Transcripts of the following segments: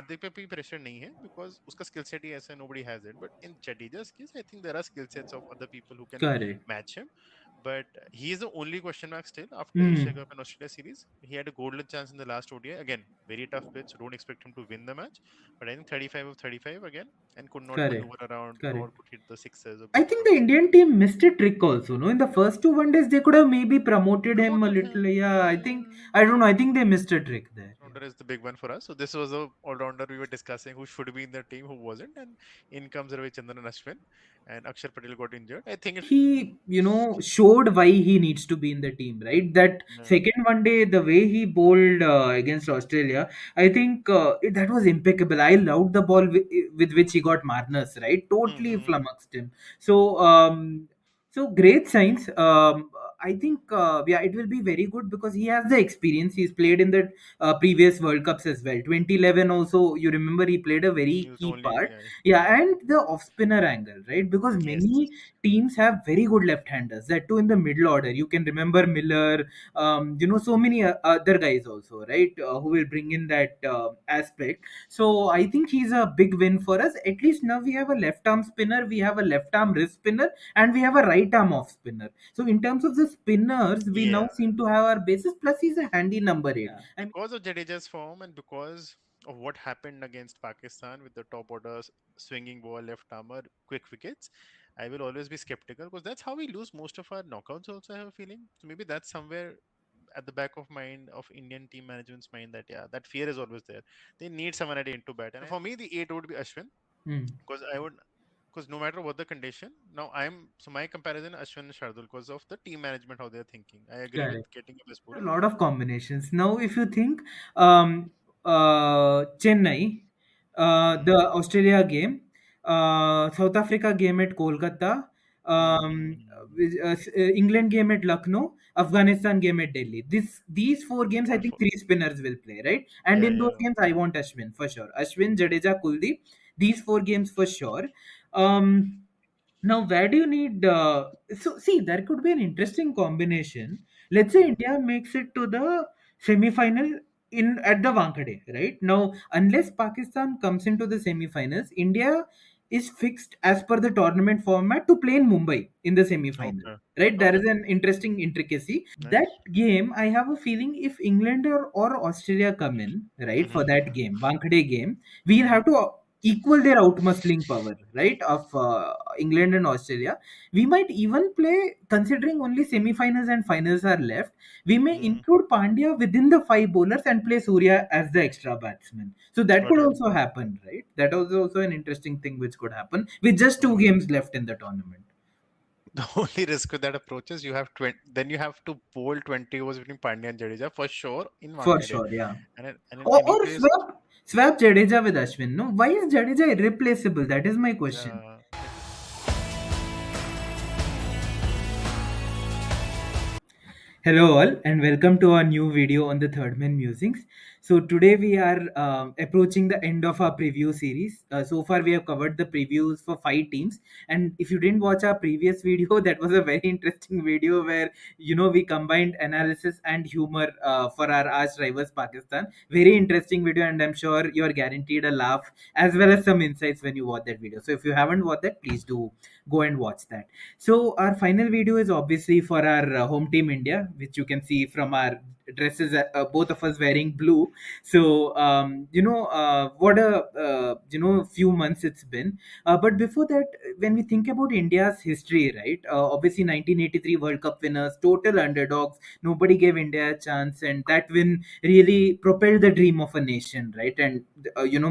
हार्दिक पे भी प्रेशर नहीं है बिकॉज उसका स्किल सेट ही ऐसा है, nobody has it, but in Jadeja's case I think there are skill sets of other people who can Correct. match him. But he is the only question mark still after Asia Hmm. Cup and Australia series. He had a golden chance in the last ODI, again very tough pitch, so don't expect him to win the match, but I think 35 of 35 again, and could not Correct. maneuver around or Correct. could hit the sixes or I big think the shots. Indian team missed a trick also. No, in the first two one days they could have maybe promoted him a Promoted little. him. Yeah, I don't know. I think they missed a trick there. Yeah. All-rounder is the big one for us. So this was a all-rounder we were discussing who should be in the team, who wasn't, and in comes Ravichandran and Ashwin, and Akshar Patel got injured. I think it's He, showed why he needs to be in the team, right? That uh, second one day, the way he bowled against Australia, I think that was impeccable. I loved the ball with which he got Marnus, right? Totally mhm. flummoxed him. So, so great signs. I think, yeah, it will be very good because he has the experience. He's played in the previous World Cups as well. 2011 also, you remember he played a He very was the key only part. yeah. Yeah, and the off spinner angle, right? Because Yes. many teams have very good left-handers. That too in the middle order. You can remember Miller, so many other guys also, right? Who will bring in that aspect. So I think he's a big win for us. At least now we have a left arm spinner, we have a left arm wrist spinner, and we have a right arm off spinner. So in terms of the spinners, we Yeah. now seem to have our bases. Plus, he's a handy number eight. Yeah. Because of Jadeja's form and because of what happened against Pakistan with the top order swinging ball, left armor, quick wickets, I will always be skeptical because that's how we lose most of our knockouts. Also, I have a feeling. So maybe that's somewhere at the back of mind of Indian team management's mind that yeah, that fear is always there. They need someone at eight to bat. And for me, the eight would be Ashwin Hmm. because I would because no matter what the condition, now I'm so my comparison Ashwin and Shardul because of the team management how they're thinking. I agree with Correct. getting a best A bowler. lot of combinations. Now, if you think Chennai, the Hmm. Australia game, South Africa game at Kolkata, Hmm. England game at Lucknow, Afghanistan game at Delhi. These four games, I All think four. three spinners will play, right? And Yeah, in those yeah. games, I want Ashwin for sure. Ashwin, Jadeja, Kuldeep. These four games for sure. Um, Now, where do you need? So, see, there could be an interesting combination. Let's say Hmm. India makes it to the semi-final in at the Wankhede, right? Now, unless Pakistan comes into the semi-finals, India is fixed as per the tournament format to play in Mumbai in the semi-final. Okay. Right, there Okay. is an interesting intricacy. That Nice. game, I have a feeling if England or Australia come in, right, for Hmm. that game, Wankhede game, we'll Hmm. have to equal their outmuscling power, right, of England and Australia. We might even play, considering only semi-finals and finals are left, we may Hmm. include Pandya within the five bowlers and play Surya as the extra batsman. So that Got could it. also happen, right? That was also an interesting thing which could happen with just two Hmm. games left in the tournament. The only risk with that approach is you have 20, then you have to bowl 20 overs between Pandya and Jadeja for sure in For Wankhede. sure, yeah. And in any Or place, swap Jadeja with Ashwin. No, why is Jadeja irreplaceable? That is my question. uh, Hello, all, and welcome to our new video on the Third Man Musings. So, today we are approaching the end of our preview series. So far, we have covered the previews for five teams. And if you didn't watch our previous video, that was a very interesting video where we combined analysis and humor for our arch rivals Pakistan. Very interesting video, and I'm sure you are guaranteed a laugh as well as some insights when you watch that video. So, if you haven't watched that, please do go and watch that. So our final video is obviously for our home team India, which you can see from our dresses. Both of us wearing blue. So what a few months it's been. But before that, when we think about India's history, right? Obviously, 1983 World Cup winners, total underdogs. Nobody gave India a chance, and that win really propelled the dream of a nation, right? And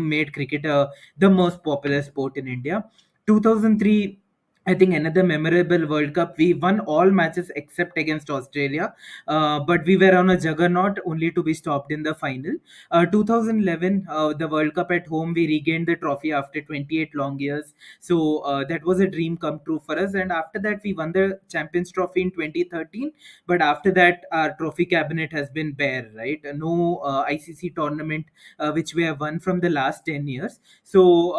made cricket the most popular sport in India. 2003, I think another memorable World Cup. We won all matches except against Australia, but we were on a juggernaut only to be stopped in the final. 2011, the World Cup at home, we regained the trophy after 28 long years. So that was a dream come true for us. And after that, we won the Champions Trophy in 2013. But after that, our trophy cabinet has been bare, right? No ICC tournament which we have won from the last 10 years. So,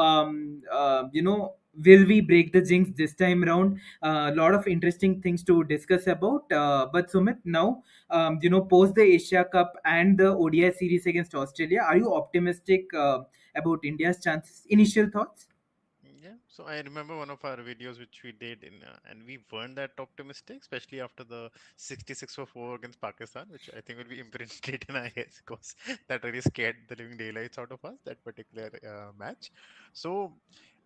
will we break the jinx this time around? A lot of interesting things to discuss about. But Sumit, now, post the Asia Cup and the ODI series against Australia, are you optimistic? about India's chances. Initial thoughts? Yeah, so I remember one of our videos which we did and we weren't that optimistic, especially after the 66 for 4 against Pakistan, which I think will be imprinted in our heads because that really scared the living daylights out of us, that particular match. So,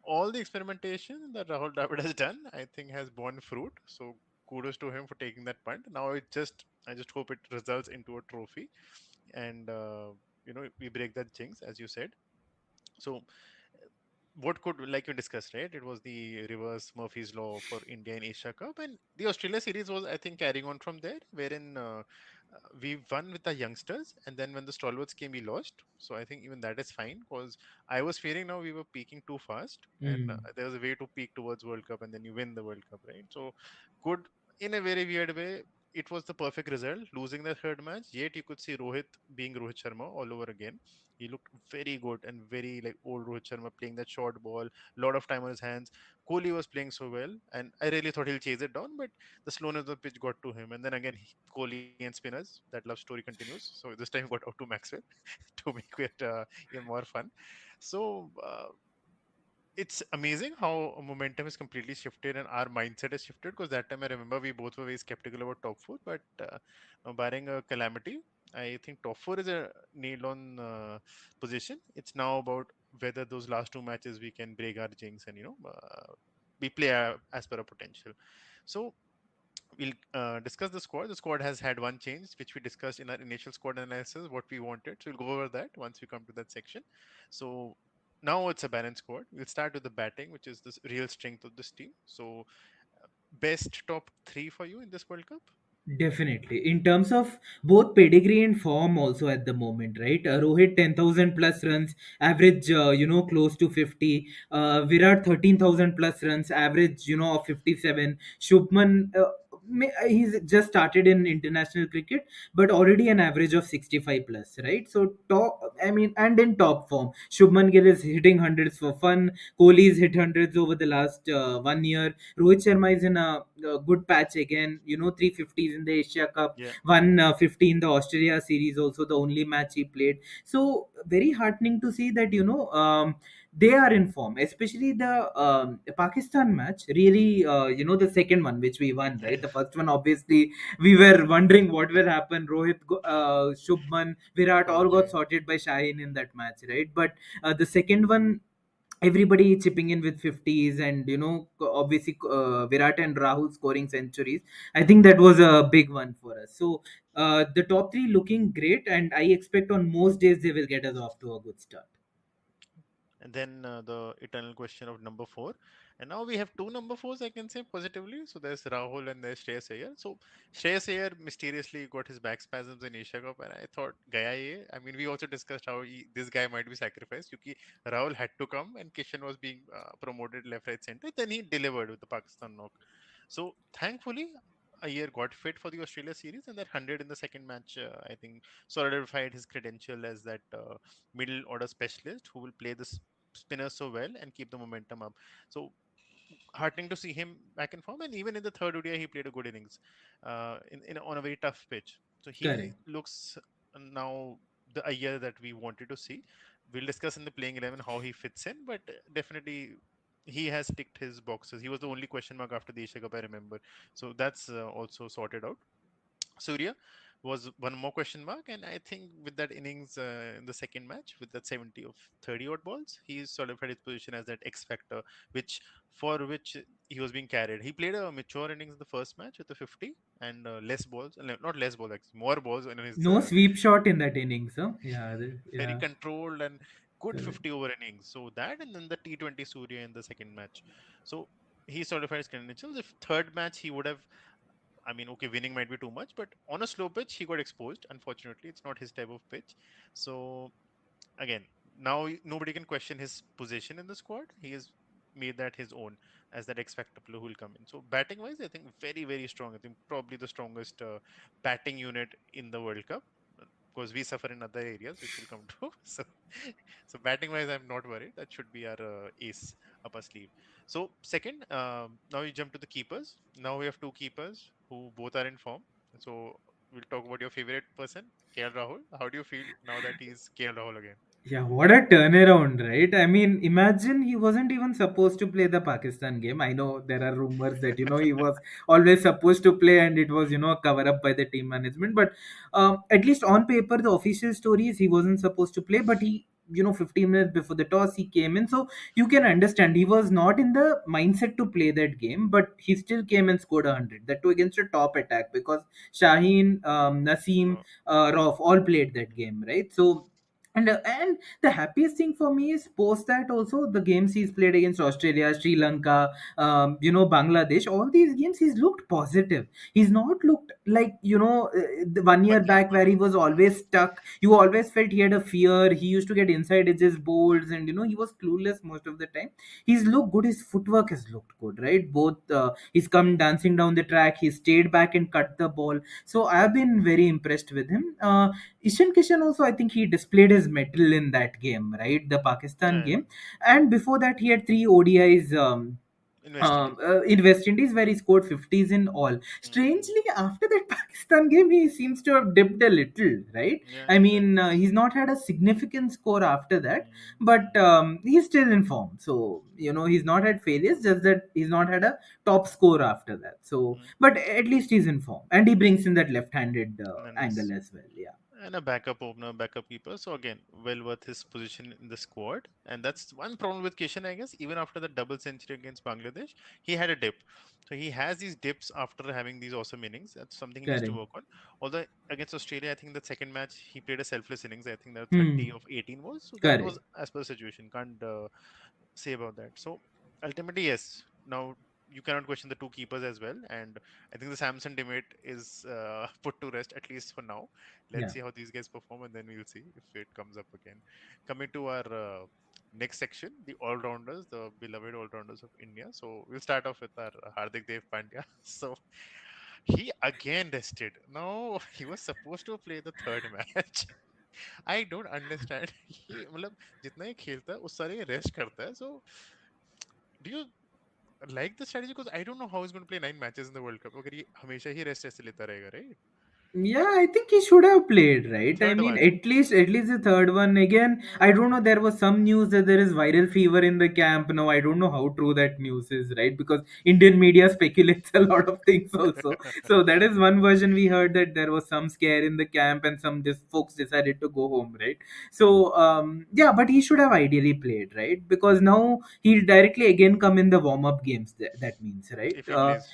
all the experimentation that Rahul Dravid has done, I think, has borne fruit. So, kudos to him for taking that punt. Now, I just hope it results into a trophy and, we break that jinx, as you said. So, what could, like you discussed, right? It was the reverse Murphy's law for India in Asia Cup, and the Australia series was, I think, carrying on from there, wherein we won with the youngsters, and then when the stalwarts came, we lost. So I think even that is fine because I was fearing now we were peaking too fast, and Mm. there was a way to peak towards World Cup, and then you win the World Cup, right? So good in a very weird way. It was the perfect result, losing the third match. Yet you could see Rohit being Rohit Sharma all over again. He looked very good and very like old Rohit Sharma playing that short ball, lot of time on his hands. Kohli was playing so well, and I really thought he'll chase it down, but the slowness of the pitch got to him. And then again, Kohli and spinners, that love story continues. So this time he got out to Maxwell to make it even more fun. So it's amazing how momentum is completely shifted and our mindset has shifted because that time I remember we both were very skeptical about top four, but now barring a calamity, I think top four is a nailed on position. It's now about whether those last two matches we can break our jinx and we play as per our potential. So we'll discuss the squad. The squad has had one change, which we discussed in our initial squad analysis, what we wanted. So we'll go over that once we come to that section. So now it's a balanced squad. We'll start with the batting, which is the real strength of this team. So best top three for you in this World Cup? Definitely. In terms of both pedigree and form, also at the moment, right? Rohit 10,000 plus runs, average, close to 50. Virat 13,000 plus runs, average, of 57. Shubman, he's just started in international cricket, but already an average of 65 plus, right? So, and in top form. Shubman Gill is hitting hundreds for fun. Kohli's hit hundreds over the last 1 year. Rohit Sharma is in a good patch again. 350s in the Asia Cup, Yeah. 150 in the Australia series, also the only match he played. So very heartening to see that they are in form, especially the Pakistan match. Really, the second one which we won, Yeah. right? The first one, obviously, we were wondering what will happen. Shubman, Virat all got Okay. sorted by Shaheen in that match, right? But the second one, everybody chipping in with 50s, and obviously Virat and Rahul scoring centuries. I think that was a big one for us. So the top three looking great, and I expect on most days they will get us off to a good start. And then the eternal question of number four. And now we have two number fours, I can say positively. So there's Rahul and there's Shreyas Iyer. So Shreyas Iyer mysteriously got his back spasms in Asia Cup, and I thought, Gaya ye. I mean, we also discussed how this guy might be sacrificed. Because Rahul had to come, and Kishan was being promoted left, right, center. Then he delivered with the Pakistan knock. So thankfully, Iyer got fit for the Australia series, and that 100 in the second match, I think, solidified his credential as that middle order specialist who will play the spinner so well and keep the momentum up. So heartening to see him back in form, and even in the third ODI, he played a good innings, in on a very tough pitch. So he Correct. looks now the Iyer that we wanted to see. We'll discuss in the playing 11 how he fits in, but definitely he has ticked his boxes. He was the only question mark after the Asia Cup, I remember. So that's also sorted out. Surya was one more question mark, and I think with that innings in the second match, with that 70 of 30 odd balls, he solidified his position as that X factor, which for which he was being carried. He played a mature innings in the first match with the 50 and less balls, no, not less balls, actually, more balls in his No sweep shot in that innings, huh? Yeah, very yeah. controlled and good Correct. 50 over innings. So that, and then the T20 Surya in the second match. So he solidified his credentials. If third match he would have, I mean, okay, winning might be too much, but on a slow pitch, he got exposed. Unfortunately, it's not his type of pitch. So again, now nobody can question his position in the squad. He has made that his own as that X factor player who will come in. So batting wise, I think very very strong. I think probably the strongest batting unit in the World Cup. Because we suffer in other areas, which will come to. So batting wise, I'm not worried. That should be our ace up our sleeve. So second, now you jump to the keepers. Now we have two keepers who both are in form. So we'll talk about your favorite person, KL Rahul. How do you feel now that he's KL Rahul again? Yeah, what a turnaround, right? I mean, imagine he wasn't even supposed to play the Pakistan game. I know there are rumors that, he was always supposed to play and it was, a cover up by the team management. But at least on paper, the official story is he wasn't supposed to play, but he, 15 minutes before the toss, he came in. So you can understand he was not in the mindset to play that game, but he still came and scored 100. That too against a top attack because Shaheen, Naseem, No. Rauf all played that game, right? So and the happiest thing for me is post that also the games he's played against Australia, Sri Lanka, Bangladesh, all these games he's looked positive. He's not looked like the 1 year But yeah. back where he was always stuck. You always felt he had a fear. He used to get inside edges bowls, and he was clueless most of the time. He's looked good. His footwork has looked good, right? Both he's come dancing down the track. He stayed back and cut the ball. So I've been very impressed with him. Ishan Kishan also, I think he displayed his mettle in that game, right? The Pakistan Yeah, yeah. game. And before that, he had three ODIs In West Indies. in West Indies where he scored 50s in all. Mm. Strangely, after that Pakistan game, he seems to have dipped a little, right? Yeah, I mean, exactly. he's not had a significant score after that, Mm. but Mm. he's still in form. So, he's not had failures, just that he's not had a top score after that. So, Mm. but at least he's in form. And he brings in that left handed angle Nice. as well. Yeah. And a backup opener, backup keeper. So again, well worth his position in the squad. And that's one problem with Kishan, I guess. Even after the double century against Bangladesh, he had a dip. So he has these dips after having these awesome innings. That's something he needs to Correct. work on. Although against Australia, I think the second match he played a selfless innings. I think that 30 Hmm. of 18 was. So that Correct. was as per the situation. Can't say about that. So ultimately, yes. Now you cannot question the two keepers as well, and I think the Samson debate is put to rest at least for now. Let's Yeah. see how these guys perform, and then we'll see if it comes up again. Coming to our next section, the all-rounders, the beloved all-rounders of India. So we'll start off with our Hardik Dev Pandya. So he again rested. No, he was supposed to play the third match. I don't understand. ये मतलब जितना ये खेलता है उस सारे ये rest करता है. So do you like the strategy? Because I don't know how he's going to play 9 matches in the World Cup. अगर ये हमेशा ही रेस्ट ऐसे लेता रहेगा, right? Yeah, I think he should have played, right? I Third mean, one. at least the third one. Again, I don't know. There was some news that there is viral fever in the camp. Now, I don't know how true that news is, right? Because Indian media speculates a lot of things also. So that is one version we heard that there was some scare in the camp and some folks decided to go home, right? So yeah, but he should have ideally played, right? Because now he'll directly again come in the warm up games. That means, right? If he plays.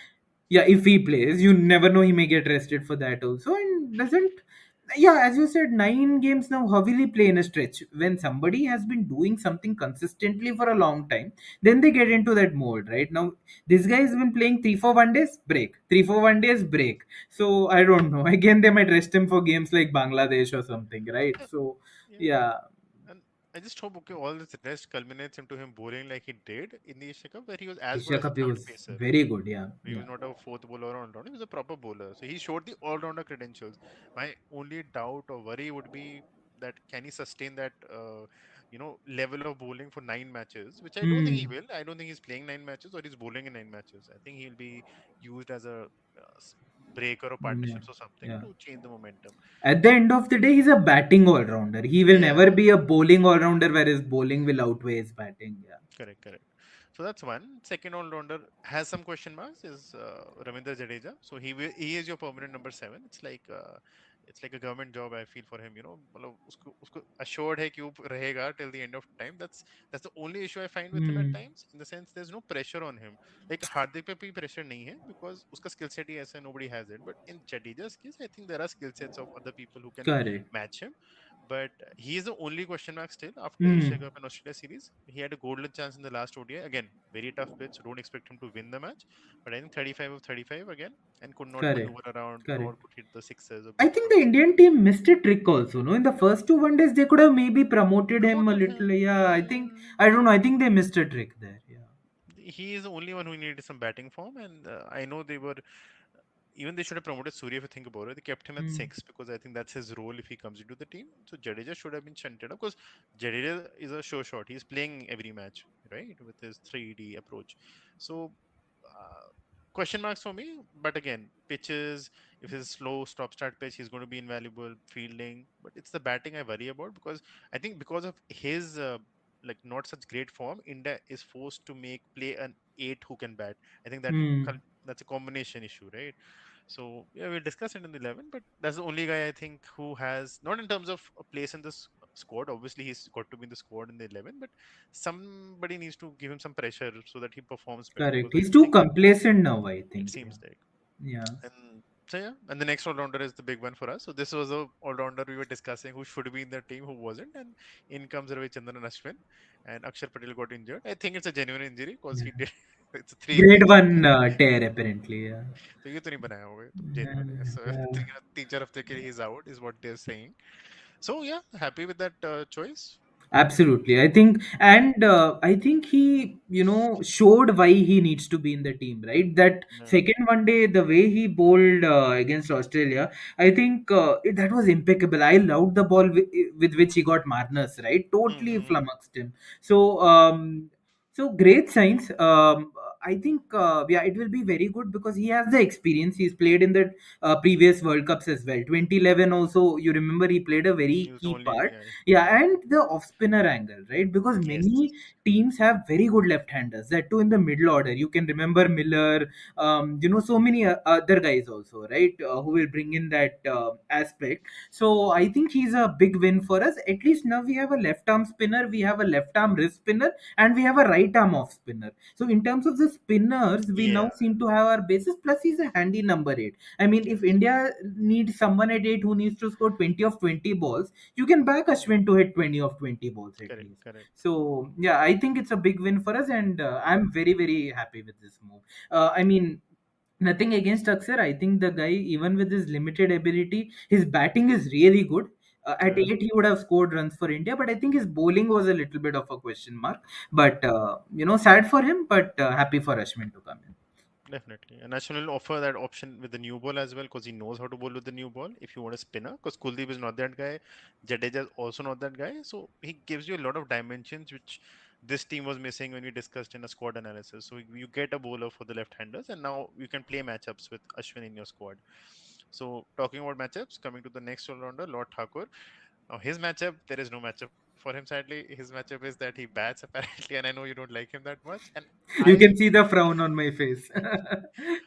Yeah, if he plays, you never know, he may get rested for that also. And doesn't, yeah, as you said, 9 games now, how will he play in a stretch? When somebody has been doing something consistently for a long time, then they get into that mode, right? Now this guy has been playing 3 for 1 days break, 3 for 1 days break. So I don't know, again they might rest him for games like Bangladesh or something, right? Uh, So Yeah. yeah. And I just hope okay, all this rest culminates into him bowling like he did in the Asia Cup, where he was as good Asia as a Cup, he third was pacer. very good. Yeah, He was yeah. not a fourth bowler or all-rounder. He was a proper bowler. So he showed the all-rounder credentials. My only doubt or worry would be that can he sustain that level of bowling for 9 matches, which I don't think he Hmm. will. I don't think he's playing 9 matches or he's bowling in 9 matches. I think he'll be used as a breaker or Yeah, partitions or something yeah. to change the momentum. At the end of the day, he's a batting all rounder. He will Yeah, never be a bowling all rounder where his bowling will outweigh his batting. Yeah. correct, correct. So that's one. Second all-rounder has some question marks is Ravindra Jadeja. So he is your permanent number seven. It's like a government job. I feel for him. मतलब उसको assured है कि वो रहेगा till the end of time. That's the only issue I find with him at Hmm. times. In the sense, there's no pressure on him. Like Hardik पे भी pressure नहीं है because उसका skill set ही ऐसा है, nobody has it. But in Jadeja's case, I think there are skill sets of other people who can Correct. match him. But he is the only question mark still after Asia Hmm. Cup and Australia series. He had a golden chance in the last ODI. Again, very tough pitch, so don't expect him to win the match. But I think 35 of 35 again and could not Correct. maneuver around Correct. nor could hit the sixes or I go think for the the Indian singles. team missed a trick also. No, in the first 2 1 days they could have maybe promoted him a Promoted little. him. Yeah, I think, Mm, I don't know. I think they missed a trick there. Yeah. he is the only one who needed some batting form, and I know they were even they should have promoted Surya if you think about it. They kept him at Hmm. six because I think that's his role if he comes into the team. So Jadeja should have been shunted up because Jadeja is a show shot. He's playing every match, right, with his 3D approach. So question marks for me, but again, pitches. If it's a slow stop start pitch, he's going to be invaluable fielding. But it's the batting I worry about, because I think because of his like not such great form, India is forced to make play an eight who can bat. I think Hmm. that's a combination issue, right? So yeah, we'll discuss it in the 11. But that's the only guy I think who has, not in terms of a place in this squad. Obviously, he's got to be in the squad in the 11, but somebody needs to give him some pressure so that he performs better. Correct. Because I He's too think complacent now, I it think. seems like. Yeah. And so yeah, and the next all rounder is the big one for us. So this was a all rounder we were discussing who should be in the team, who wasn't, and in comes Ravichandran and Ashwin, and Akshar Patel got injured. I think it's a genuine injury because he Yeah. did. It's a three Grade innings. one tear apparently. Yeah. तो ये तो नहीं बनाया होगा ये तो Yeah. genuine है. So Yeah. 3 4 हफ्ते के लिए he's out is what they're saying. So yeah, happy with that choice. Absolutely. I think he, showed why he needs to be in the team, right? That Yeah. second one day, the way he bowled against Australia, I think that was impeccable. I loved the ball with which he got Marnus, right? Totally Mm-hmm. flummoxed him. So, great signs. I think, yeah, it will be very good because he has the experience. He's played in the previous World Cups as well. 2011 also, you remember he played a very He was the key only part. guy. Yeah, and the off spinner angle, right? Because Yes. many teams have very good left handers, that too in the middle order. You can remember Miller, so many other guys also, right? Who will bring in that aspect. So I think he's a big win for us. At least now we have a left arm spinner, we have a left arm wrist spinner, and we have a right arm off spinner. So in terms of the spinners, we Yeah. now seem to have our basis. Plus, he's a handy number eight. I mean, if Yes. India needs someone at eight who needs to score 20 of 20 balls, you can back Ashwin to hit 20 of 20 balls at Correct. least. Correct. So, yeah, I think it's a big win for us, and I'm very, very happy with this move. I mean, nothing against Aksar. I think the guy, even with his limited ability, his batting is really good. At Yeah. eight, he would have scored runs for India, but I think his bowling was a little bit of a question mark. But, sad for him, but happy for Ashwin to come in. Definitely. And Ashwin will offer that option with the new ball as well because he knows how to bowl with the new ball. If you want a spinner, because Kuldeep is not that guy, Jadeja is also not that guy. So he gives you a lot of dimensions which this team was missing when we discussed in a squad analysis. So you get a bowler for the left-handers, and now you can play matchups with Ashwin in your squad. So talking about matchups, coming to the next all-rounder, Lord Thakur. Now his matchup, there is no matchup for him. Sadly, his matchup is that he bats apparently, and I know you don't like him that much. And You I can see the frown on my face.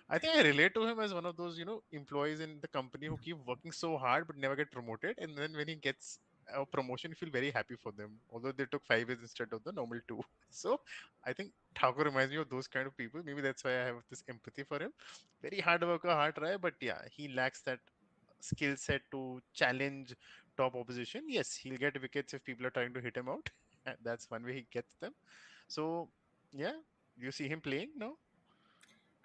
I think I relate to him as one of those, employees in the company who keep working so hard but never get promoted. And then when he gets a promotion, you feel very happy for them, although they took 5 years instead of the normal two. So I think Thakur reminds me of those kind of people. Maybe that's why I have this empathy for him. Very hard worker, hard try, but yeah, he lacks that skill set to challenge top opposition. Yes, he'll get wickets if people are trying to hit him out. That's one way he gets them. So yeah, you see him playing now.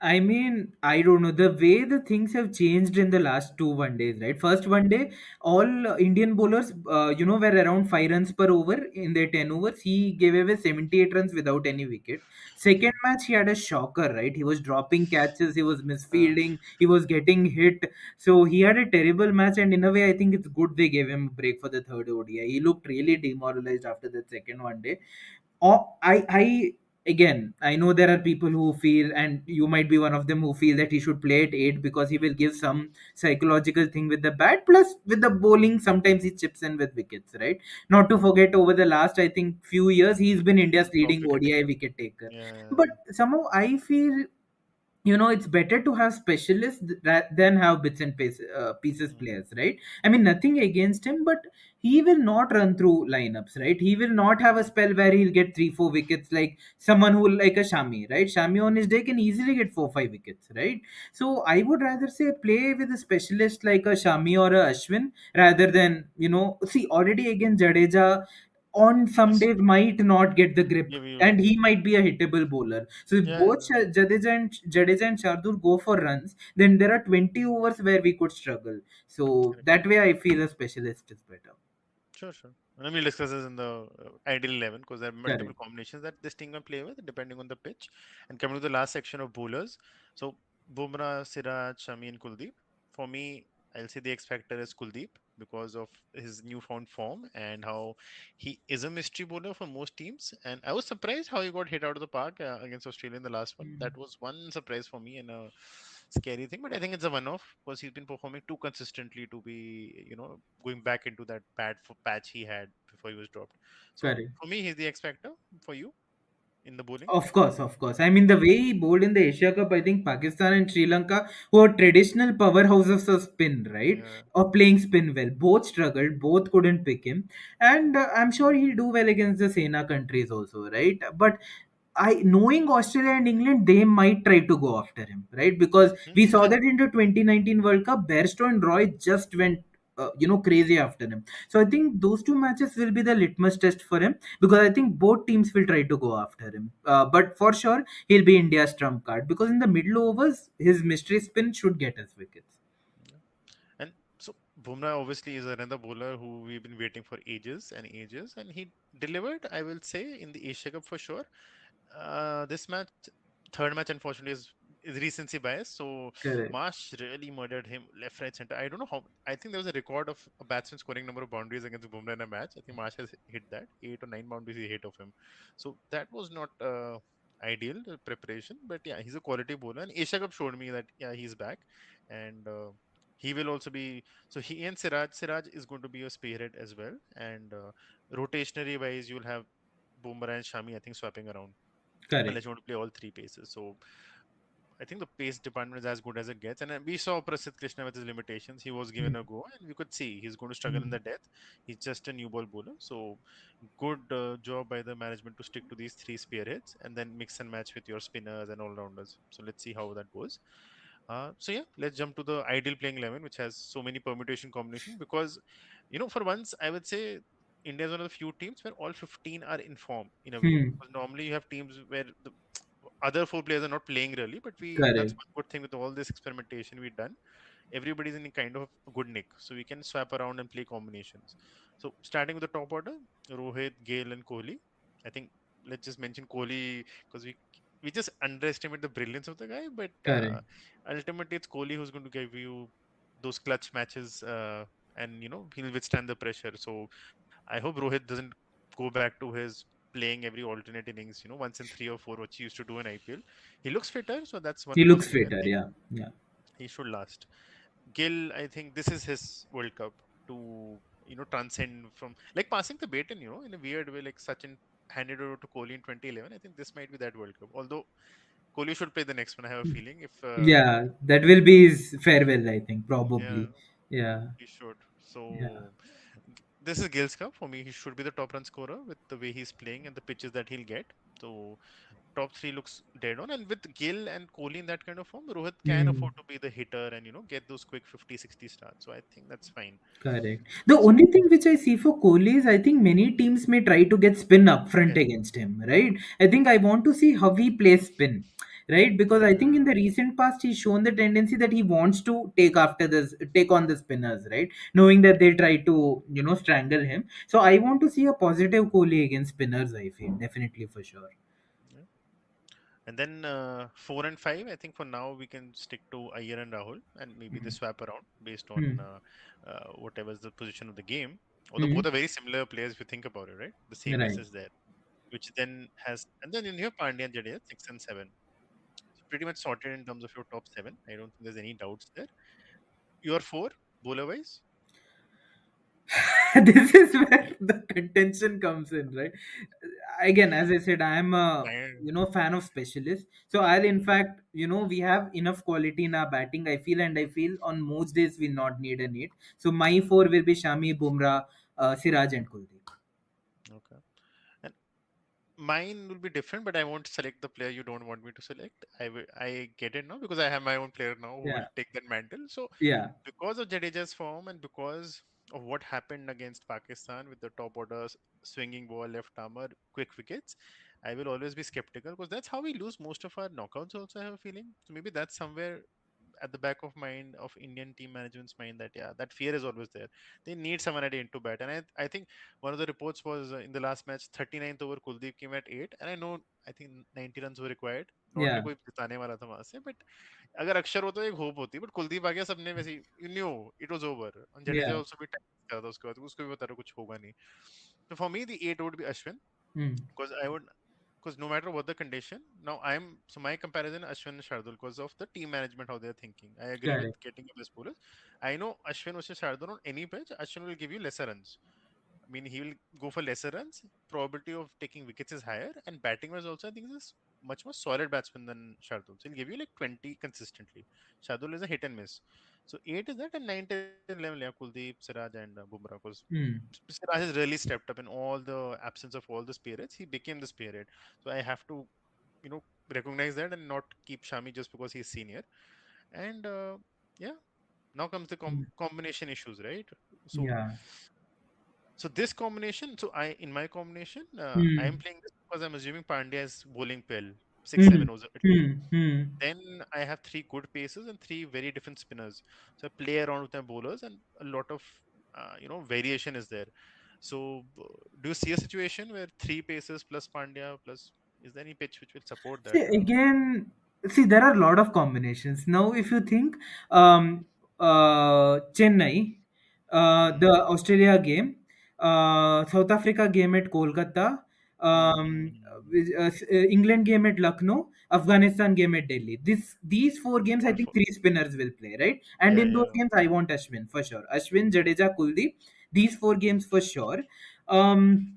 I mean, I don't know the way the things have changed in the last two one days, right? First one day, all Indian bowlers, were around 5 runs per over in their 10 overs. He gave away 78 runs without any wicket. Second match, he had a shocker, right? He was dropping catches, he was Uh, misfielding, he was getting hit. So he had a terrible match, and in a way, I think it's good they gave him a break for the third ODI. He looked really demoralized after that second one day. I again, I know there are people who feel, and you might be one of them, who feel that he should play at eight because he will give some psychological thing with the bat. Plus, with the bowling, sometimes he chips in with wickets, right? Not to forget, over the last, I think, few years, he's been India's top leading wicket ODI taker. wicket taker. Yeah, But somehow I feel, it's better to have specialists than have bits and pieces mm, players, right? I mean, nothing against him, but he will not run through lineups, right? He will not have a spell where he'll get 3 4 wickets like someone who, like a Shami, right? Shami on his day can easily get 4 5 wickets, right? So I would rather say play with a specialist like a Shami or a Ashwin rather than, see, already again Jadeja on some yes. days might not get the grip, Give and you. he might be a hittable bowler. So if Yeah, both yeah, Jadeja and Shardul go for runs, then there are 20 overs where we could struggle. So correct. that way, I feel a specialist is better. Sure, sure. And we'll discuss this in the ideal 11 because there are multiple Correct. combinations that this team can play with depending on the pitch. And coming to the last section of bowlers, so Bumrah, Siraj, Shami, and Kuldeep. For me, I'll say the X factor is Kuldeep because of his newfound form and how he is a mystery bowler for most teams. And I was surprised how he got hit out of the park against Australia in the last one. Mm. That was one surprise for me and scary thing. But I think it's a one-off because he's been performing too consistently to be, going back into that patch he had before he was dropped. So Correct. for me, he's the X factor for you in the bowling. Of course, of course. I mean, the way he bowled in the Asia Cup, I think Pakistan and Sri Lanka, who are traditional powerhouses of spin, right? Yeah. Or playing spin well. Both struggled, both couldn't pick him. And I'm sure he'll do well against the Sena countries also, right? But I knowing Australia and England, they might try to go after him, right? Because we Hmm. saw And that in the 2019 World Cup, Bairstow and Roy just went, crazy after him. So I think those two matches will be the litmus test for him because I think both teams will try to go after him. But for sure, he'll be India's trump card because in the middle overs, his mystery spin should get us wickets. yeah. And so Bumrah obviously is another bowler who we've been waiting for ages and ages, and he delivered. I will say in the Asia Cup for sure. This match, third match, unfortunately, is recency bias. So Correct. Marsh really murdered him left, right, center. I don't know how. I think there was a record of a batsman scoring number of boundaries against Bumrah in a match. I think Marsh has hit that 8 or 9 boundaries he hit of him. So that was not ideal preparation. But yeah, he's a quality bowler, and Asia Cup showed me that yeah he's back, and he will also be. So he and Siraj is going to be a spearhead as well, and rotationary wise, you'll have Bumrah and Shami, I think, swapping around Correct. unless you want to play all three paces. So I think the pace department is as good as it gets. And we saw Prasidh Krishna with his limitations. He was given Hmm. a go, and we could see he's going to struggle in Hmm. the death. He's just a new ball bowler. So good job by the management to stick to these three spearheads and then mix and match with your spinners and all rounders. So let's see how that goes. So yeah, let's jump to the ideal playing 11, which has so many permutation combination because, for once, I would say India is one of the few teams where all 15 are in form in a way. Hmm. Because normally you have teams where the other four players are not playing really, but that's Correct. one good thing with all this experimentation we've done. Everybody's in a kind of good nick, so we can swap around and play combinations. So starting with the top order, Rohit, Gale, and Kohli. I think let's just mention Kohli because we just underestimate the brilliance of the guy, but Correct. ultimately it's Kohli who's going to give you those clutch matches, and he'll withstand the pressure. So I hope Rohit doesn't go back to his playing every alternate innings, once in 3 or 4, which he used to do in IPL. He looks fitter, so that's one He looks positive. I fitter. think Yeah. Yeah. he should last. Gill, I think this is his World Cup to transcend from like passing the baton, in a weird way, like Sachin handed over to Kohli in 2011. I think this might be that World Cup. Although Kohli should play the next one, I have a feeling. If Yeah, that will be his farewell, I think, Yeah, probably. Yeah, he should. yeah, So this is Gill's cup for me. He should be the top run scorer with the way he's playing and the pitches that he'll get. So top three looks dead on. And with Gill and Kohli in that kind of form, Rohit can hmm, afford to be the hitter and get those quick 50, 60 starts. So I think that's fine. correct. The only So thing which I see for Kohli is I think many teams may try to get spin up front yeah, against him, right? I think I want to see how he plays spin, right? Because I think in yeah, the recent past he's shown the tendency that he wants to take on the spinners, right? Knowing that they try to, strangle him. So I want to see a positive Kohli against spinners, I feel, definitely for sure. yeah. And then 4 and 5, I think for now we can stick to Iyer and Rahul, and maybe they Hmm. swap around based on Hmm. whatever's the position of the game. Although Hmm. both are very similar players, if you think about it, right? The sameness Right. is there, which then has, and then you have Pandya and Jadeja 6 and 7. So pretty much sorted in terms of your top seven. I don't think there's any doubts there. Your four, bowler wise. This is where the contention comes in, right? Again, as I said, I am a Fine. fan of specialists. So I'll in Mhm. fact, we have enough quality in our batting. I feel on most days we not need a need. So my four will be Shami, Bumrah, Siraj, and Kuldeep. Okay. And mine will be different, but I won't select the player you don't want me to select. I get it now because I have my own player now who will Yeah, take that mantle. So yeah, because of Jadeja's form and because of what happened against Pakistan with the top order swinging ball, left armor, quick wickets, I will always be skeptical because that's how we lose most of our knockouts. Also, I have a feeling. So maybe that's somewhere at the back of mind of Indian team management's mind that yeah, that fear is always there. They need someone at end to bat, and I think one of the reports was in the last match, 39th over Kuldeep came at 8, and I know I think 90 runs were required. Not कि yeah, कोई जिताने वाला था वहां से, but अगर अक्षर हो तो एक होप होती, but कुलदीप आ गया सबने वैसे you knew it was over और जडेजा yeah. आल्सो भी टाइम कर था उसके बाद उसको भी बता रहा कुछ होगा नहीं. So for me the 8 would be Ashwin Hmm. because I would. because no matter what the condition, now I'm so my comparison Ashwin and Shardul because of the team management how they're thinking. I agree with Correct. getting a best bowlers. I know Ashwin versus Shardul on any pitch, Ashwin will give you lesser runs. I mean, he will go for lesser runs. Probability of taking wickets is higher, and batting was also I think is much more solid batsman than Shardul. So he'll give you like 20 consistently. Shardul is a hit and miss. So 8 is that, and 9, 10, 11, yeah, Kuldeep, Siraj, and Bumrah. Because Hmm. Siraj has really stepped up in all the absence of all the spirits. He became the spirit. So I have to, you know, recognize that and not keep Shami just because he's senior. And yeah, now comes the Hmm. combination issues, right? So Yeah. this combination, so I in my combination, I am Hmm. playing this because I'm assuming Pandya is bowling well, six Hmm. seven overs at least. Hmm. Hmm. Then I have three good paces and three very different spinners. So I play around with my bowlers, and a lot of variation is there. So do you see a situation where three paces plus Pandya plus, is there any pitch which will support See, that? again, see, there are a lot of combinations. Now, if you think um, Chennai, the Hmm. Australia game, South Africa game at Kolkata, um, Hmm. England game at Lucknow, Afghanistan game at Delhi. These four games, I All think four. three spinners will play, right? And Yeah, in those yeah. games, I want Ashwin for sure. Ashwin, Jadeja, Kuldeep. These four games for sure. Um,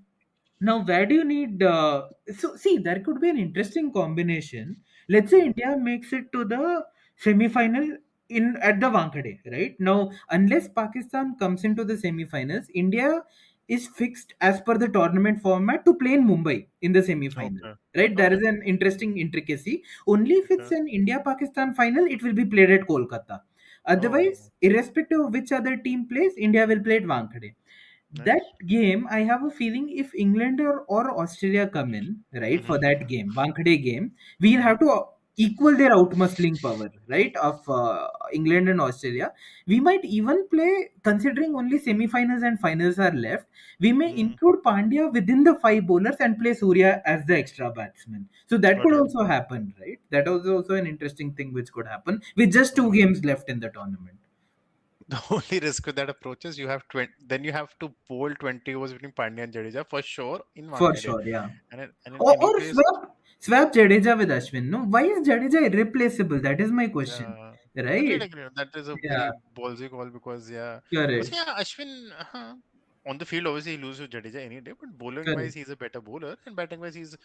Now, where do you need? So, see, there could be an interesting combination. Let's say Hmm. India makes it to the semi-final in at the Wankhede, right? Now, unless Pakistan comes into the semi-finals, India is fixed as per the tournament format to play in Mumbai in the semi-final. Okay. Right, there Okay. is an interesting intricacy. Only if it's Okay. an India-Pakistan final, it will be played at Kolkata. Oh, Otherwise, irrespective of which other team plays, India will play at Wankhede. That nice. game, I have a feeling if England or Australia come in, right, for Mm-hmm. that game, Wankhede game, we'll Mm-hmm. have to equal their outmuscling power, right, of England and Australia. We might even play, considering only semi-finals and finals are left, we may Mm-hmm. include Pandya within the five bowlers and play Surya as the extra batsman. So that could Okay. also happen, right? That was also an interesting thing which could happen with just two Okay. games left in the tournament. The only risk with that approach is you have 20, then you have to bowl 20 overs between Pandya and Jadeja for sure in For Wankhede. sure, yeah. And in any Or place, swap Jadeja with Ashwin. No, why is Jadeja irreplaceable? That is my question. agreed, Right? agreed. That is a Yeah, very ballsy call because, yeah, because, correct, yeah, Ashwin, on the field, obviously, he loses to Jadeja any day, but bowling wise, correct. he's a better bowler, and batting wise,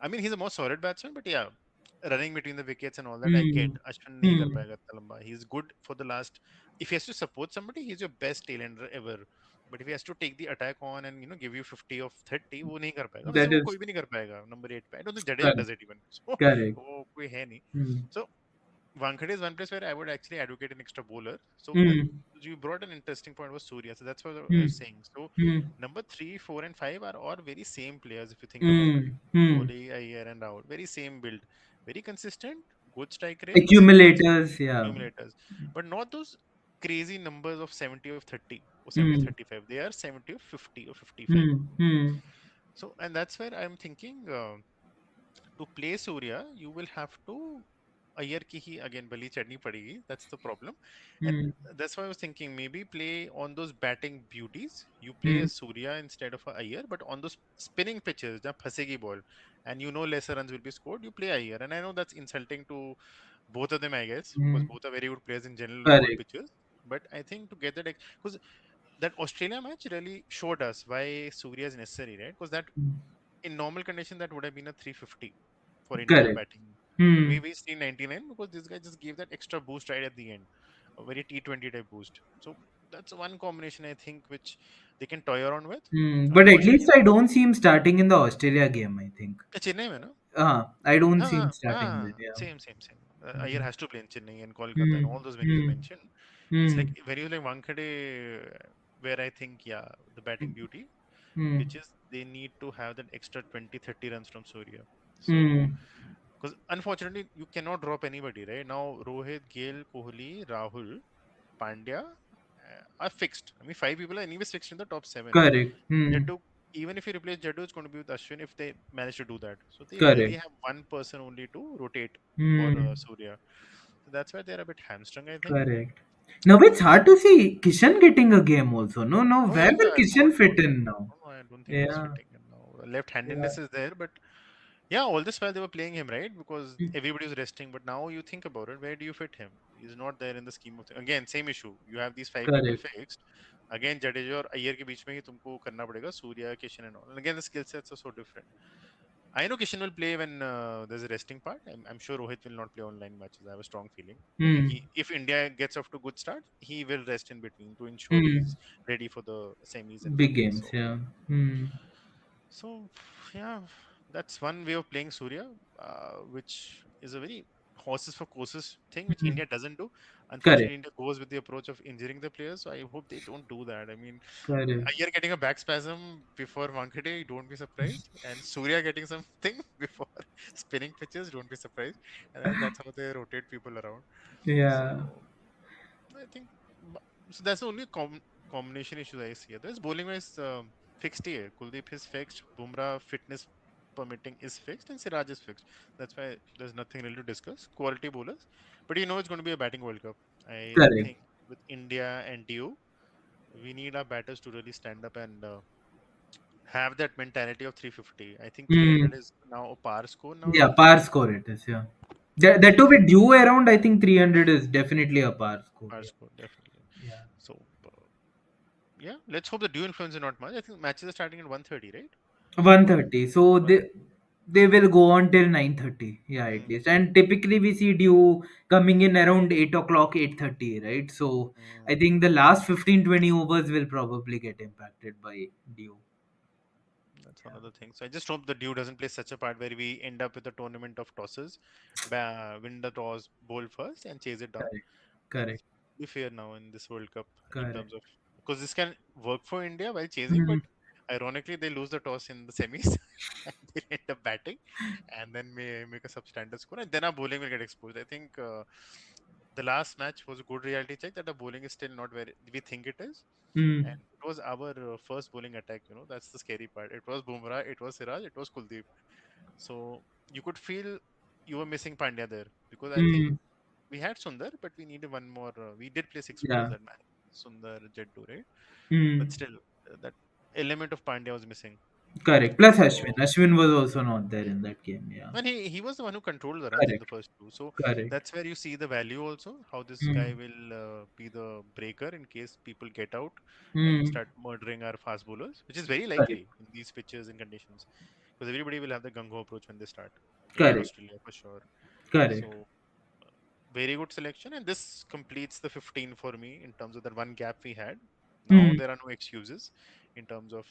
I mean, he's a more solid batsman, but yeah, running between the wickets and all that, I get. Hmm. Ashwin nahi kar Hmm. payega itna lamba. He's good for the last. If he has to support somebody, he's your best tailender ever. But if he has to take the attack on and give you 50 of 30, वो नहीं कर पाएगा. वैसे That वो is कोई भी नहीं कर पाएगा. Number 8 पे. I don't think Jadeja correct. does it even. So Correct. वो कोई है नहीं. Hmm. So Wankhede is one place where I would actually advocate an extra bowler. So and Hmm. you brought an interesting point was Surya. So that's what I Hmm. was saying. So Hmm. number 3, 4, and 5 are all very same players if you think about it. Hmm. Hmm. Kohli, Iyer, and Rahul. Very same build. Very consistent, good strike rates, good Accumulators, yeah. accumulators. But not those crazy numbers of 70 of 30 or 70 of Hmm. 35. They are 70 of 50 or 55. Hmm. Hmm. So, and that's where I'm thinking to play Surya, you will have to Iyer ki hi again bali chadni padegi. That's the problem. And Hmm. that's why I was thinking maybe play on those batting beauties. You play Hmm. a Surya instead of a Iyer, but on those spinning pitches, the phasegi ball, and lesser runs will be scored, you play Iyer. And I know that's insulting to both of them, I guess, because Hmm. both are very good players in general in all Correct. pitches. But I think to get that, because that Australia match really showed us why Surya is necessary, right? Because that Hmm. in normal condition that would have been a 350 for India Correct. batting. But Hmm. we reached 399 because this guy just gave that extra boost right at the end, a very T20 type boost. So that's one combination I think which they can toy around with. Hmm. But at Unfortunately, least I don't see him starting in the Australia game, I think. Chennai mein, no? I don't see him starting there. Yeah. Same. Iyer Hmm. has to play in Chennai and Kolkata and Hmm. all those venues Hmm. mentioned. It's Hmm. like very like Wankhede, where I think, yeah, the batting beauty, Hmm. which is they need to have that extra 20, 30 runs from Surya. So, Hmm. because unfortunately, you cannot drop anybody, right? Now, Rohit, Gale, Kohli, Rahul, Pandya are fixed. I mean, five people are anyways fixed in the top seven. Correct. Hmm. Jaddu, even if you replace Jaddu, it's going to be with Ashwin if they manage to do that. So they really Correct. have one person only to rotate for Hmm. Surya. So that's why they're a bit hamstrung, I think. Correct. Now it's hard to see Kishan getting a game also. No, no. Oh Where yeah, will no, Kishan fit in now? no, I don't think he's Yeah. fitting in now. Left-handedness Yeah. is there, but Yeah, all this while they were playing him, right? Because everybody was resting. But now you think about it, where do you fit him? He's not there in the scheme of things. Again, same issue. You have these five people Correct. fixed. Again, Jadeja और अय्यर के बीच में ही तुमको करना पड़ेगा. Surya, Kishan and all. And again, the skill sets are so different. I know Kishan will play when there's a resting part. I'm sure Rohit will not play online matches. I have a strong feeling. Hmm. If India gets off to good start, he will rest in between to ensure Hmm. he's ready for the semis and Big finals. games, So yeah. Hmm. So, yeah, that's one way of playing Surya, which is a very horses for courses thing, which Hmm. India doesn't do. Correct. Unfortunately, India goes with the approach of injuring the players. So I hope they don't do that. I mean, Correct. Iyer getting a back spasm before Wankhede, don't be surprised. And Surya getting something before spinning pitches, don't be surprised. And then that's how they rotate people around. Yeah. So I think b- so. That's the only combination issue I see. Others bowling wise fixed here. Kuldeep is fixed. Bumrah fitness permitting is fixed, and Siraj is fixed. That's why there's nothing really to discuss. Quality bowlers, but you know it's going to be a batting World Cup. I Correct. think with India and DU, we need our batters to really stand up and have that mentality of 350. I think Hmm. 300 is now a par score Yeah, nowadays. par score it is, yeah. That to be due around, I think 300 is definitely a par score. Par Yeah. score definitely. Yeah. So yeah, let's hope the DU influence is not much. I think matches are starting at 1:30, right? Or 1:30. So one. they will go on till 9:30. Yeah, at Mm, least. And typically we see dew coming in around 8 o'clock, 8:30, right? So I mm. think the last 15-20 overs will probably get impacted by dew. That's Yeah. another thing. So I just hope the due doesn't play such a part where we end up with a tournament of tosses, win the toss, bowl first, and chase it down. Correct. Let's Correct. be fair now in this World Cup in Correct. terms of, because this can work for India while chasing, but Mhm. ironically they lose the toss in the semis and they end up batting, and then may make a substandard score, and then our bowling will get exposed. I think the last match was a good reality check that the bowling is still not where we think it is. And Mm. it was our first bowling attack. That's the scary part. It was Bumrah, it was Siraj, it was Kuldeep. So you could feel you were missing Pandya there, because I think Mm. we had Sundar, but we needed one more. We did play six bowlers Yeah. that match, Sundar, Jaddu, right? But Mm. still, that element of Pandya was missing. Correct. Plus Ashwin. So Ashwin was also not there in that game. Yeah. and he was the one who controlled the runs in the Correct. first two. So Correct. that's where you see the value also. How this guy Mm. will be the breaker in case people get out and Mm. start murdering our fast bowlers, which is very Correct. likely in these pitches and conditions, because everybody will have the gung ho approach when they start, even Correct. Australia for sure. Correct. So very good selection, and this completes the 15 for me in terms of that one gap we had. Now Mm. there are no excuses in terms of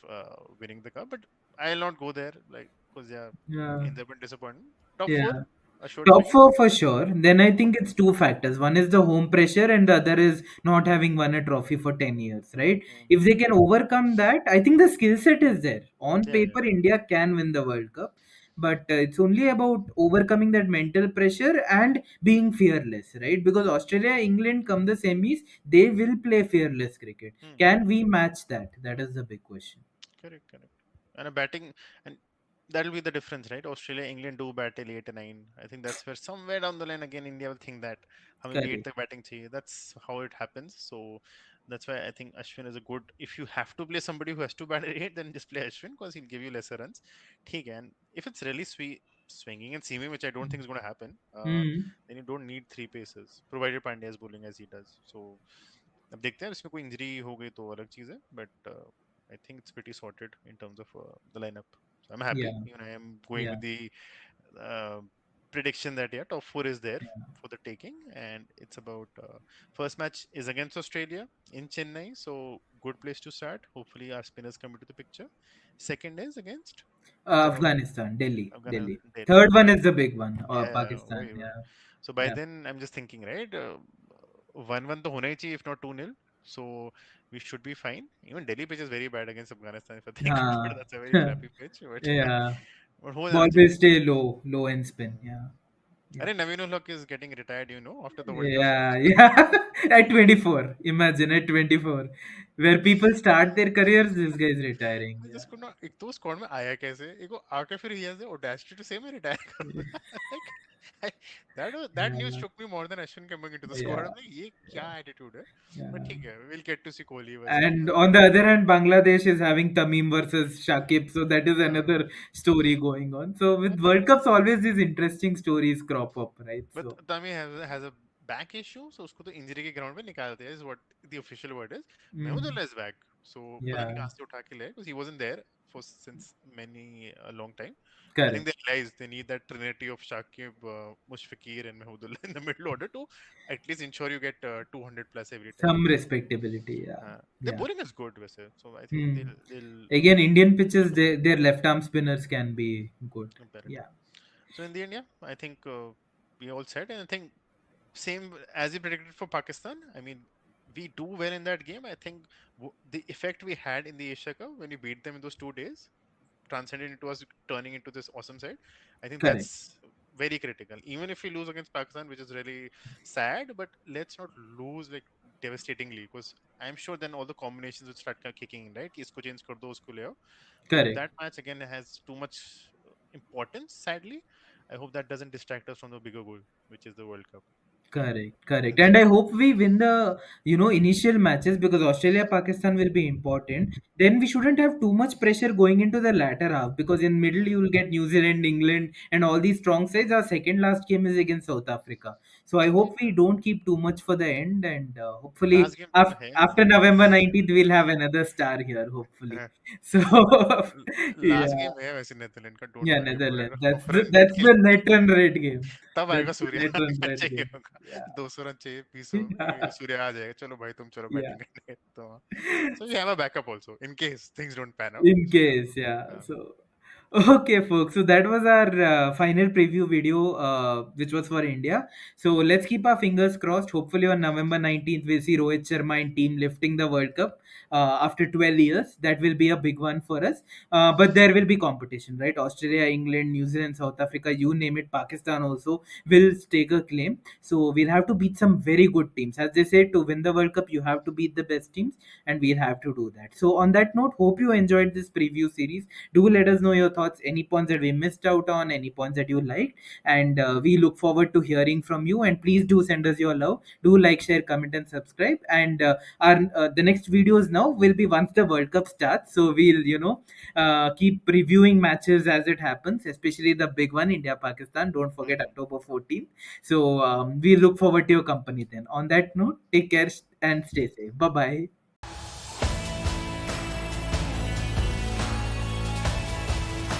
winning the cup, but I'll not go there, like, because yeah, Yeah. in there been disappointment. Top four Yeah. assured for Top you. four for sure. Then I think it's two factors. One is the home pressure, and the other is not having won a trophy for 10 years, right? If they can overcome that, I think the skill set is there. On Yeah, paper, India can win the World Cup, but it's only about overcoming that mental pressure and being fearless, right? Because Australia, England come the semis, they will play fearless cricket. hmm, Can we match that? That is the big question. correct, correct. And a batting, and that'll be the difference, right? Australia, England do bat till 8 and 9. I think that's where somewhere down the line again India will think that हमें भी 8 Correct. तक batting चाहिए. That's how it happens. So that's why I think Ashwin is a good. If you have to play somebody who has to bat at 8, then just play Ashwin because he'll give you lesser runs. ठीक है. And if it's really swinging and seaming, which I don't think is going to happen, Hmm. then you don't need three paces, provided Pandya is bowling as he does. So अब देखते हैं इसमें कोई injury हो गई तो अलग चीज़ है, but I think it's pretty sorted in terms of the lineup. So I'm happy. Yeah. Even I am going Yeah. with the uh, prediction that yeah, top four is there Yeah. for the taking, and it's about first match is against Australia in Chennai, so good place to start. Hopefully, our spinners come into the picture. Second is against Afghanistan, Delhi, Delhi. Afghanistan, Delhi. Third one is the big one, Yeah, Pakistan. वही. Yeah, So by yeah. then, I'm just thinking, right? 1-1 तो होना ही चाहिए, if not 2-0. So we should be fine. Even Delhi pitch is very bad against Afghanistan. If I think about it, that's a very crappy pitch. But Yeah. but हो Ball जाना will चाहिए. stay low, low and spin. Yeah, yeah. अरे नवीन उल is getting retired, after the World Cup. Yeah, yeah. At 24, imagine at 24, where people start their careers, this guy is retiring. I Yeah, just could not. एक तो squad में आया कैसे? एक वो आके फिर he has the audacity to say मैं retire yeah. करूंगा. Like, That news Yeah, shook me more than Ashwin coming into the squad. yeah, I'm like, ये क्या attitude है? But yeah. ठीक है, we'll get to see Kohli versus And on the other hand, Bangladesh is having Tamim versus Shakib, so that is uh, another story going on. So with but World Cups, always these interesting stories crop up, right? but So, Tami has a back issue, so उसको तो injury के ground पे निकाल दिया is what the official word is. mm, Mahmudullah is back, so पता नहीं yeah, कहाँ से उठा के लाए because he wasn't there for since many a long time. I think correct, they realized they need that trinity of Shakib, Mushfiqur, and Mahmudullah in the middle order to at least ensure you get 200 plus every time. some respectability, yeah, Their yeah. bowling is good, वैसे, so I think Hmm. they'll Again, Indian pitches, their left arm spinners can be good. imperative. Yeah, So in the end, yeah, I think we all said, and I think same as we predicted for Pakistan. I mean, we do well in that game. I think the effect we had in the Asia Cup when we beat them in those 2 days transcended into us turning into this awesome side. I think correct, that's very critical. Even if we lose against Pakistan, which is really sad, but let's not lose like devastatingly because I'm sure then all the combinations would start kicking in, right? कि इसको change कर दो, उसको ले आओ. So correct. that match again has too much importance. Sadly, I hope that doesn't distract us from the bigger goal, which is the World Cup. Correct, correct. And And then I hope we win the, initial matches because Australia Pakistan will be important. Then we shouldn't have too much pressure going into the latter half because in middle you will get New Zealand, England, and all these strong sides. Our second last game is against South Africa. So I hope we don't keep too much for the end, and hopefully last game है after November 19th we'll have another star here. Hopefully. So last yeah, game है वैसे Netherland का, don't yeah, worry Netherlands. पूरा That's run the के लिए net run rate game. तब That's आएगा the Surya net run match rate चाहिए game. होगा, Yeah. 200 रन चाहिए, 20 ये सूर्या आ जाएगा, चलो भाई तुम चलो Yeah. बैटिंग करने तो so you have a backup also in case things don't pan out. In case, yeah. uh, So, okay, folks. So that was our final preview video, which was for India. So let's keep our fingers crossed. Hopefully, on November 19th, we'll see Rohit Sharma and team lifting the World Cup after 12 years. That will be a big one for us. But there will be competition, right? Australia, England, New Zealand, South Africa, you name it. Pakistan also will stake a claim. So we'll have to beat some very good teams. As they say, to win the World Cup, you have to beat the best teams, and we'll have to do that. So on that note, hope you enjoyed this preview series. Do let us know your thoughts, any points that we missed out on, any points that you liked, and we look forward to hearing from you. And please do send us your love. Do like, share, comment, and subscribe. And our the next videos now will be once the World Cup starts. So we'll keep reviewing matches as it happens, especially the big one, India Pakistan. Don't forget mhm. October 14th. So we look forward to your company then. On that note, take care and stay safe. Bye bye.